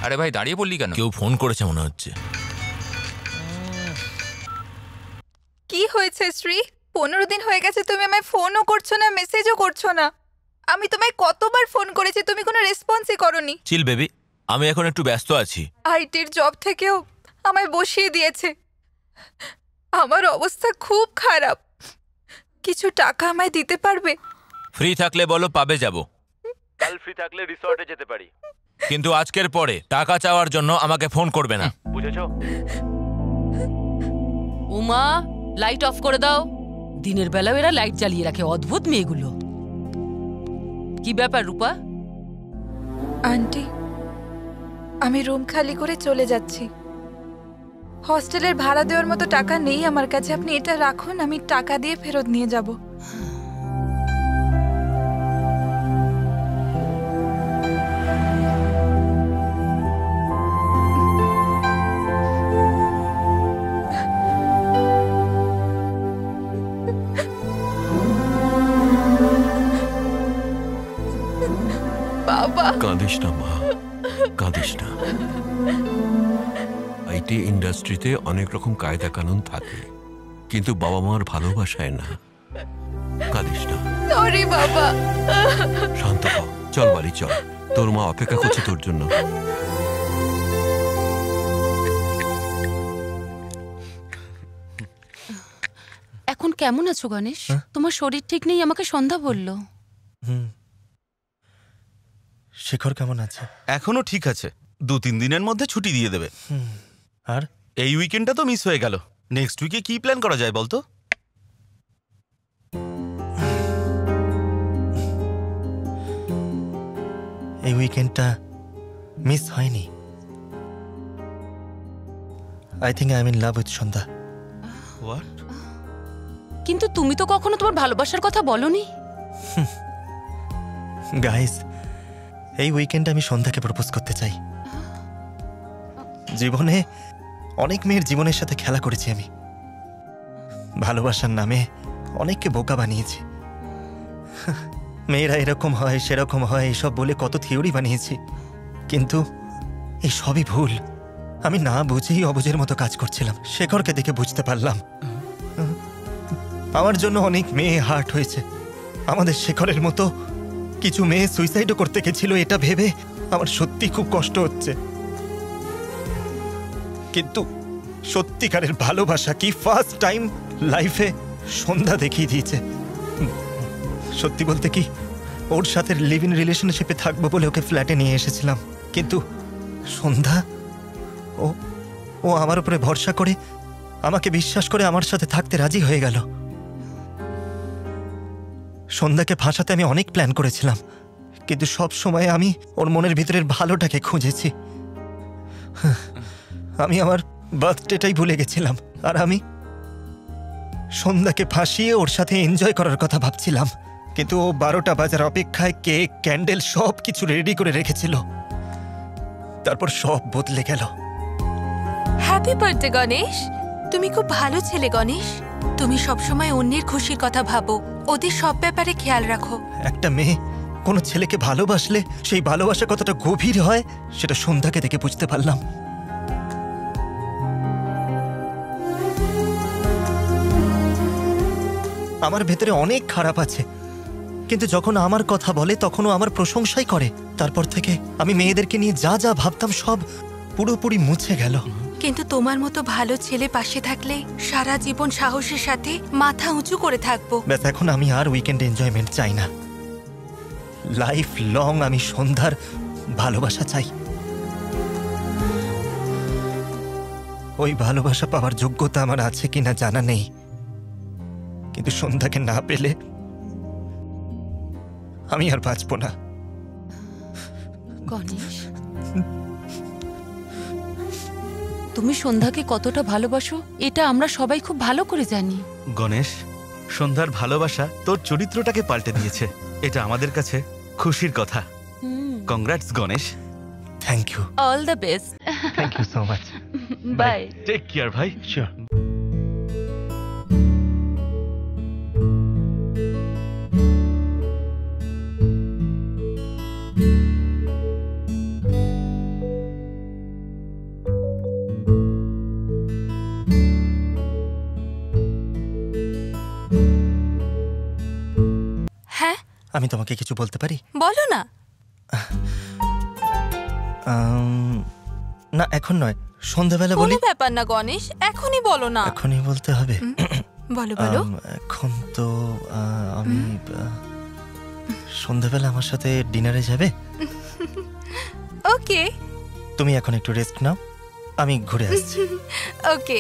আরে ভাই দাঁড়িয়ে পড়লি কেন? কেউ ফোন করেছে মনে হচ্ছে। কি হয়েছে শ্রী? 15 দিন হয়ে গেছে তুমি আমায় ফোনও করছো না, মেসেজও করছো না। আমি তোমায় কতবার ফোন করেছি, তুমি কোনো রেসপন্সই করোনি। চিল বেবি, আমি এখন একটু ব্যস্ত আছি। আইটির জব থেকেও আমায় বসিয়ে দিয়েছে। আমার অবস্থা খুব খারাপ। কিছু টাকা আমায় দিতে পারবে? ফ্রি থাকলে বলো, পাবে যাব। কাল ফ্রি থাকলে রিসর্টে যেতে পারি, কিন্তু আজকের পরে টাকা চাওয়ার জন্য আমাকে ফোন করবে না, বুঝেছো? উমা, লাইট অফ করে দাও। দিনের বেলাও এরা লাইট জ্বালিয়ে রাখে, অদ্ভুত মেয়েগুলো। কি ব্যাপার রূপা? আন্টি, আমি রুম খালি করে চলে যাচ্ছি। হস্টেলের ভাড়া দেওয়ার মতো টাকা নেই আমার কাছে। আপনি এটা রাখুন, আমি টাকা দিয়ে ফেরত নিয়ে যাব। বাবা, কাঁদিস না মা, কাঁদিস না। আইটি ইন্ডাস্ট্রিতে অনেক রকম কায়দা কানুন থাকে, কিন্তু বাবা মার ভালোবাসায় না। কাঁদিস না। সরি বাবা। শান্ত হ, চল বাড়ি চল, তোর মা অপেক্ষা করছে তোর জন্য। এখন কেমন আছো গণেশ? তোমার শরীর ঠিক নেই, আমাকে সন্ধ্যা বলল। শেখর কেমন আছে? এখনো ঠিক আছে, 2-3 দিনের মধ্যে ছুটি দিয়ে দেবে। আর এই উইকেন্ডটা তো মিস হয়ে গেল। নেক্সট উইকে কি প্ল্যান করা যায় বলতো? এই উইকেন্ডটা মিস হয়নি। I think I am in love with Sandhya. What? কিন্তু তুমি তো কখনো তোমার ভালোবাসার কথা বলনি। গাইস, এই উইকেন্ডে আমি সন্ধ্যাকে প্রপোজ করতে চাই। জীবনে অনেক মেয়ের জীবনের সাথে খেলা করেছি আমি। ভালোবাসার নামে অনেককে বোকা বানিয়েছি। মেয়েরা এরকম হয়, সেরকম হয়, এসব বলে কত থিওরি বানিয়েছি। কিন্তু এই সবই ভুল। আমি না বুঝেই অবুঝের মতো কাজ করছিলাম। শেখরকে দেখে বুঝতে পারলাম আমার জন্য অনেক মেয়ে হার্ট হয়েছে। আমাদের শেখরের মতো কিছু মেয়ে সুইসাইডও করতে গেছিল। এটা ভেবে আমার সত্যি খুব কষ্ট হচ্ছে। কিন্তু সত্যিকারের ভালোবাসা কি ফার্স্ট টাইম লাইফে সন্ধ্যা দেখিয়ে দিয়েছে। সত্যি বলতে কি, ওর সাথে লিভ ইন রিলেশনশিপে থাকবো বলে ওকে ফ্ল্যাটে নিয়ে এসেছিলাম, কিন্তু সন্ধ্যা ও আমার উপরে ভরসা করে, আমাকে বিশ্বাস করে আমার সাথে থাকতে রাজি হয়ে গেল। সন্ধ্যাকে ফাঁসাতে আমি অনেক প্ল্যান করেছিলাম, কিন্তু সব সময় আমি ওর মনের ভিতরের ভালোটাকে খুঁজেছি। আমি আমার বার্থডেটাই ভুলে গেছিলাম, আর আমি সন্ধ্যাকে ফাঁসিয়ে ওর সাথে এনজয় করার কথা ভাবছিলাম। কিন্তু ও 12টা বাজার অপেক্ষায় কেক, ক্যান্ডেল সব কিছু রেডি করে রেখেছিল। তারপর সব বদলে গেল। Happy birthday Ganesh. তুমি খুব ভালো ছেলে গণেশ। তুমি সবসময় অন্যের খুশির কথা ভাবো, ওদের সব ব্যাপারে খেয়াল রাখো। একটা মেয়ে কোনো ছেলেকে ভালোবাসলে সেই ভালোবাসা কতটা গভীর হয় সেটা সন্ধ্যাকে দেখে বুঝতে পারলাম। আমার ভেতরে অনেক খারাপ আছে, কিন্তু যখন আমার কথা বলে তখনও আমার প্রশংসাই করে। তারপর থেকে আমি মেয়েদেরকে নিয়ে যা যা ভাবতাম সব পুরোপুরি মুছে গেল। কিন্তু তোমার মতো ভালো ছেলে পাশে থাকলে সারা জীবন সাহসের সাথে মাথা উঁচু করে থাকবো। ব্যাস, এখন আমি আর উইকেন্ড এনজয়মেন্ট চাই না। লাইফ লং আমি সন্ধ্যার ভালোবাসা চাই। ওই ভালোবাসা পাওয়ার যোগ্যতা আমার আছে কিনা জানা নেই, কিন্তু সন্ধ্যাকে না পেলে আমি আর বাঁচব না। গণেশ, তুমি সন্ধ্যাকে কতটা ভালোবাসো এটা আমরা সবাই খুব ভালো করে জানি। গণেশ, সন্ধ্যার ভালোবাসা তোর চরিত্রটাকে পাল্টে দিয়েছে। এটা আমাদের কাছে খুশির কথা। Congrats Ganesh. Thank you. All the best. Thank you so much. Bye. Take care ভাই। শিওর। আমি তোমাকে কিছু বলতে পারি? বলো না। না এখন নয়, সন্ধ্যাবেলা বলি। কোনো ব্যাপার না গণেশ, এখনই বলো না। এখনই বলতে হবে? বলো বলো। এখন তো আমি সন্ধ্যাবেলা আমার সাথে ডিনারে যাবে? ওকে। তুমি এখন একটু রেস্ট নাও, আমি ঘুরে আসছি। ওকে।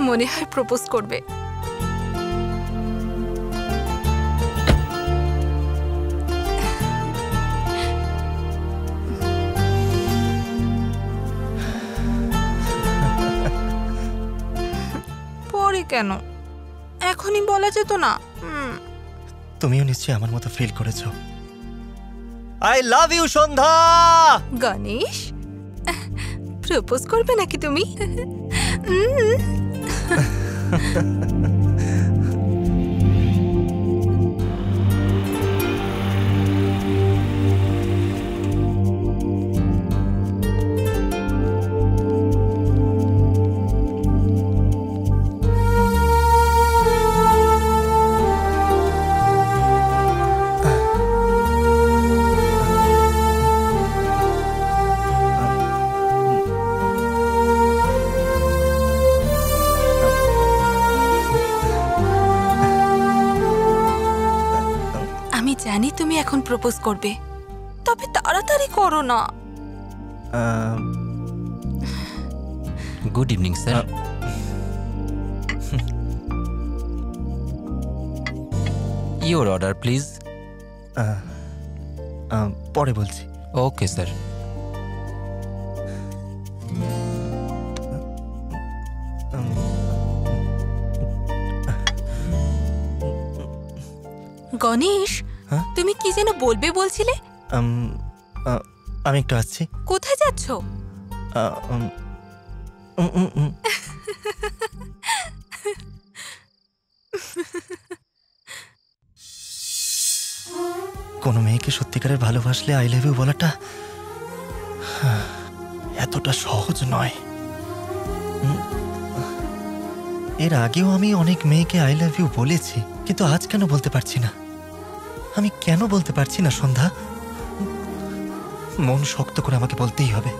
মনে হয় প্রপোজ করবে। পরে কেন, এখনই বলা যেত না? তুমিও নিশ্চয়ই আমার মতো ফিল করেছো। I love you Sandhya. Ganesh, propose করবে নাকি তুমি? জানি তুমি এখন প্রপোজ করবে, তবে তাড়াতাড়ি করো না। Good evening sir. Your order please. পরে বলছি। Okay sir. গণেশ, তুমি কি যেন বলবে বলছিলে? আমি একটু আসছি। কোথায় যাচ্ছ? কোনো মেয়েকে সত্যিকারের ভালোবাসলে আই লাভ ইউ বলাটা এতটা সহজ নয়। এর আগেও আমি অনেক মেয়েকে আই লাভ ইউ বলেছি, কিন্তু আজ কেন বলতে পারছি না? আমি কেন বলতে পারছি না সন্ধ্যা? মন শক্ত করে আমাকে বলতেই হবে।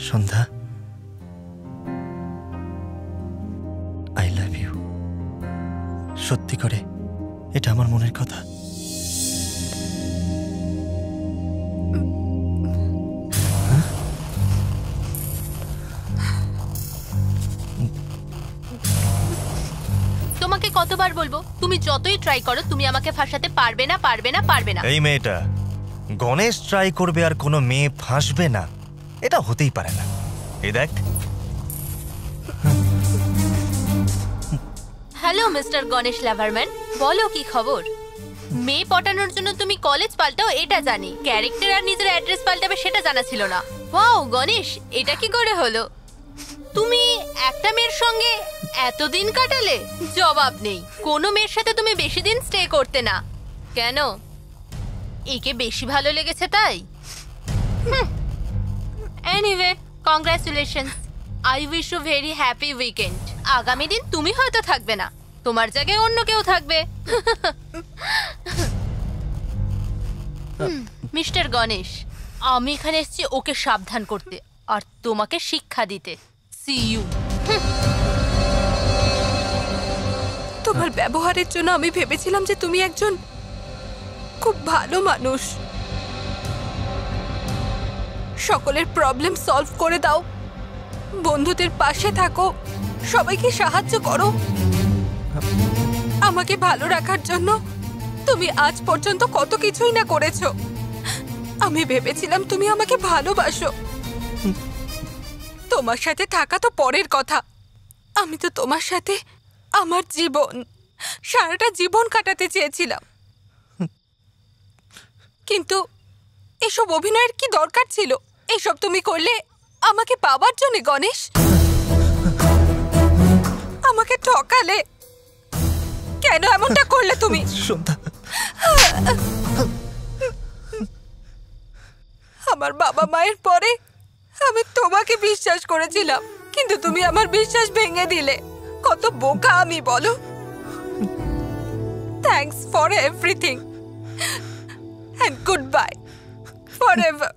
সন্ধ্যা, আই লাভ ইউ। সত্যি করে, এটা আমার মনের কথা। তোমাকে কতবার বলবো, তুমি যতই ট্রাই করো তুমি আমাকে ফাঁসাতে পারবে না, পারবে না, পারবে না। এই মেয়েটা গণেশ ট্রাই করবে আর কোনো মেয়ে ফাঁসবে না, এটা হতেই পারে না। এই দেখ। হ্যালো মিস্টার গণেশ লাভারম্যান, বলো কি খবর? মেয়ে পটানোর জন্য তুমি কলেজ পাল্টাও এটা জানি, ক্যারেক্টার আর নিজের অ্যাড্রেস পাল্টাবে সেটা জানা ছিল না। ওয়াও গণেশ, এটা কি করে হলো? তুমি একটা মেয়ের সঙ্গে এতদিন কাটালে? জবাব নেই। কোনো মেয়ের সাথে তুমি বেশি দিন স্টে করতে না কেন? একে বেশি ভালো লেগেছে তাই? Anyway, congratulations. I wish you very happy weekend. আগামী দিন তুমি হয়তো থাকবে না, তোমার জায়গায় অন্য কেউ থাকবে। মিস্টার গণেশ, আমি এখানে এসেছি ওকে সাবধান করতে আর তোমাকে শিক্ষা দিতে। See you. তোমার ব্যবহারের জন্য আমি ভেবেছিলাম যে তুমি একজন খুব ভালো মানুষ, সকলের প্রবলেম সলভ করে দাও, বন্ধুদের পাশে থাকো, সবাইকে সাহায্য করো। আমাকে ভালো রাখার জন্য তুমি আজ পর্যন্ত কত কিছুই না করেছো। আমি ভেবেছিলাম তুমি আমাকে ভালোবাসো। তোমার সাথে থাকা তো পরের কথা, আমি তো তোমার সাথে আমার জীবন, সারাটা জীবন কাটাতে চেয়েছিলাম, কিন্তু এসব অভিনয়ের কি দরকার ছিল? এসব তুমি করলে আমাকে পাবার জন্য গণেশ। আমাকে ঠকালে কেন? এমনটা করলে তুমি? সন্ধ্যা, আমার বাবা মায়ের পরে আমি তোমাকে বিশ্বাস করেছিলাম, কিন্তু তুমি আমার বিশ্বাস ভেঙে দিলে। কত বোকা আমি বলো। Thanks for everything and good bye for ever.